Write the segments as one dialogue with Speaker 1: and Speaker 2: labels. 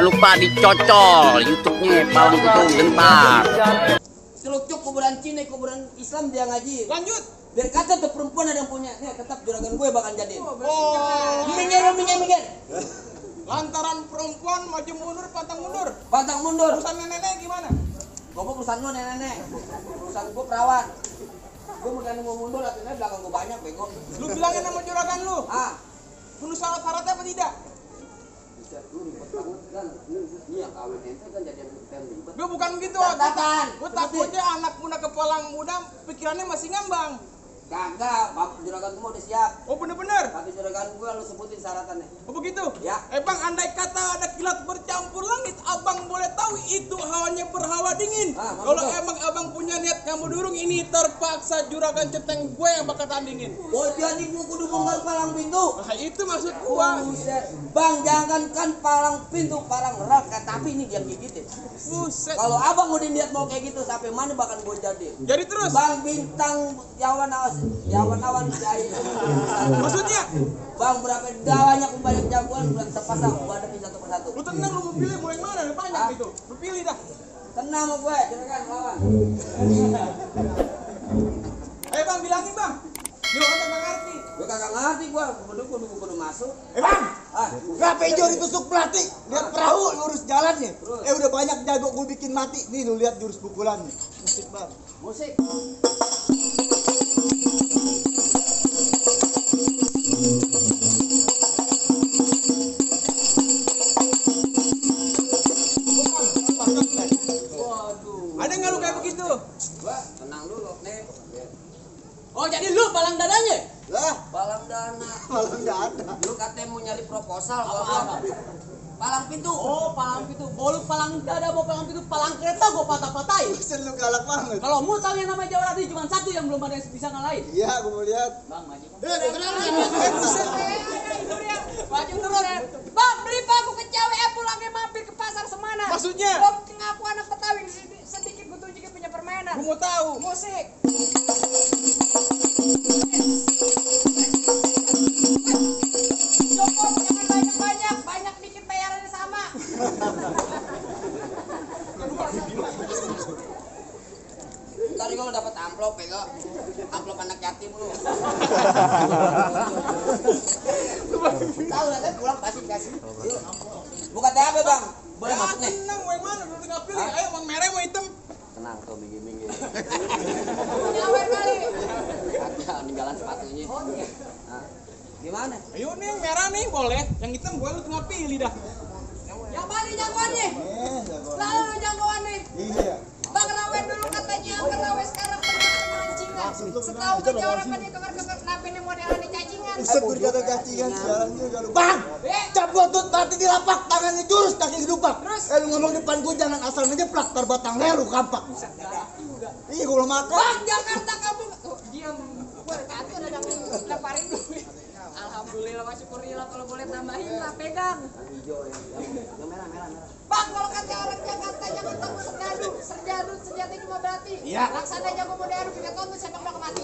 Speaker 1: Jangan lupa dicocol YouTube-nya Palang Pintu Gentar.
Speaker 2: Celucuk kuburan Cina, kuburan Islam dia ngaji.
Speaker 3: Lanjut.
Speaker 2: Biar kata tuh perempuan ada yang punya. Nih tetap juragan gue bakal jadiin.
Speaker 3: Oh,
Speaker 2: Minggir.
Speaker 3: lantaran perempuan maju mundur, pantang mundur.
Speaker 2: Pantang mundur.
Speaker 3: Urusan nenek gimana?
Speaker 2: Goblok urusan lu nenek. Urusan gue perawan. Gue mau mundur, artinya belakang gue banyak bego.
Speaker 3: Lu bilangin sama juragan lu.
Speaker 2: Ah,
Speaker 3: Penuh syarat-syaratnya apa tidak?
Speaker 2: bisa lu ribet banget kan. Ini yang kawin ente kan jadi yang ribet.
Speaker 3: Gue bukan begitu.
Speaker 2: Tatapan.
Speaker 3: Gue takutnya anak muda kepalang muda pikirannya masih ngambang.
Speaker 2: Kagak, juragan gue mau udah siap.
Speaker 3: Oh bener-bener?
Speaker 2: Tapi juragan gue lu sebutin syaratannya.
Speaker 3: Oh begitu?
Speaker 2: Ya.
Speaker 3: Bang, andai kata ada kilat bercampur langit, abang boleh tahu itu hawanya berhawa dingin. Kalau
Speaker 2: betul.
Speaker 3: emang abang punya niat kamu durung, ini terpaksa juragan centeng gue yang bakal tandingin.
Speaker 2: Oh jadi gue kudu bongkar palang pintu.
Speaker 3: Nah itu maksud gua.
Speaker 2: Buset. Bang, jangankan palang pintu, palang raka, tapi ini dia gigitin.
Speaker 3: Buset.
Speaker 2: Kalau abang udah niat mau kayak gitu, sampai mana bakal gue jadi?
Speaker 3: Jadi terus.
Speaker 2: Bang, bintang awan jahit.
Speaker 3: Maksudnya?
Speaker 2: Bang, berapa banyak jagoan bulan terpasang, gue hadapin satu persatu.
Speaker 3: Lu tenang, lu mau pilih mau yang mana? Ada banyak gitu. Lu pilih dah.
Speaker 2: Tenang sama gue, juragan lawan.
Speaker 3: Ayo bang, bilangin bang. Dia orang kagak ngerti.
Speaker 2: Gue kagak ngerti gue, kudu masuk.
Speaker 4: Bang,
Speaker 2: Ah,
Speaker 4: kenapa hijau ditusuk pelatih? Lihat perahu lurus jalannya. Udah banyak jago gue bikin mati. Nih lu lihat jurus pukulannya. Musik bang.
Speaker 2: musik. Waduh.
Speaker 3: Ada nggak lu kayak begitu?
Speaker 2: Gua tenang dulu nih.
Speaker 3: Oh jadi lu palang dadanya?
Speaker 4: Lah,
Speaker 2: Palang dana.
Speaker 4: malah nggak ada.
Speaker 2: Lu katanya mau nyari proposal, gua bilang. Palang pintu.
Speaker 5: Oh, palang pintu. Bolu palang dada, mau palang pintu, palang kereta gua patah-patahin.
Speaker 4: Buset lu galak banget.
Speaker 5: Kalau mu tahu yang namanya Jawa Radi cuma satu yang belum ada yang bisa ngalahin.
Speaker 4: Iya, gue mau lihat.
Speaker 5: Bang, maju.
Speaker 3: Maju turun.
Speaker 6: Bang, beli paku ke cewek pulangnya mampir ke pasar Semana.
Speaker 3: Maksudnya?
Speaker 6: Gua ngaku anak Betawi sedikit gue tunjukin punya permainan.
Speaker 3: Gua mau tahu.
Speaker 6: Musik. Cukup, jangan banyak-banyak. Banyak dikit bayarannya sama.
Speaker 2: Ntar juga lu dapet amplop ya, amplop anak yatim lu. Tahu lah kan pulang pasti kasih. Bukan THP bang, boleh masuk nih.
Speaker 3: Tenang, mau yang mana? Lu tinggal pilih. Ayo bang, merah mau hitam.
Speaker 2: Tenang tuh minggir.
Speaker 6: Nyawer kali.
Speaker 2: Ada ninggalan sepatunya. Nah, gimana?
Speaker 3: Ayo nih yang merah nih boleh. Yang hitam boleh, lu tinggal pilih dah.
Speaker 6: Yang mana jagoannya?
Speaker 4: Jago.
Speaker 6: Lalu jagoannya.
Speaker 4: Iya.
Speaker 6: Bang Rawe dulu katanya, Bang Rawe sekarang banyak pemancingan. Setahu kerja orang pada keker-keker kenapa ini modelan di cacingan.
Speaker 4: Buset gue kata cacingan sekarang juga lu. Bang, cap botut mati di lapak, tangannya jurus, kaki gedupak.
Speaker 6: Terus?
Speaker 4: Lu ngomong depan gue jangan asal ngejeplak, tar batang leher lu kampak. Iya, gue belum makan.
Speaker 6: Bang Jakarta kamu. Oh, diam. Gue kata ada yang lemparin duit. Alhamdulillah masih syukurillah kalau boleh tambahin lah pegang.
Speaker 2: Hijau yang merah.
Speaker 6: Bang kalau kata orang Jakarta jangan takut serdadu sejati cuma berarti.
Speaker 4: Iya.
Speaker 6: Laksana jago modern kita tonton siapa yang udah mati.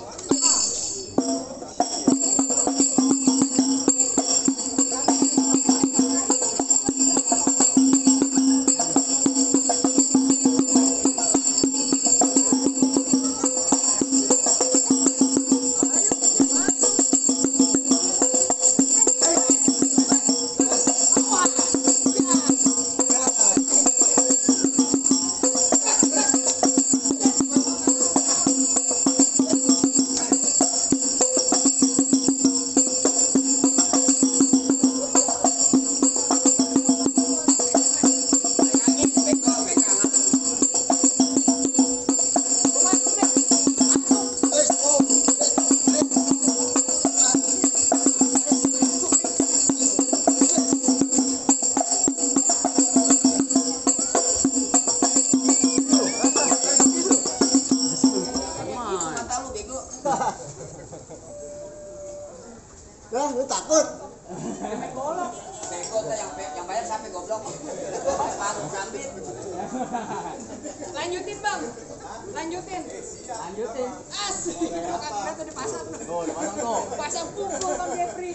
Speaker 4: Lah, lu takut?
Speaker 2: Bego tuh yang bayar siapa goblok? Sepatu sambit.
Speaker 6: Lanjutin bang. Lanjutin. Asik. Bukan kereta di pasar.
Speaker 5: Tuh, dipasang tuh.
Speaker 6: Pasang pukul bang Jeffrey.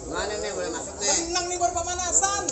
Speaker 2: Mana nih boleh masuk nih?
Speaker 3: Tenang nih baru pemanasan.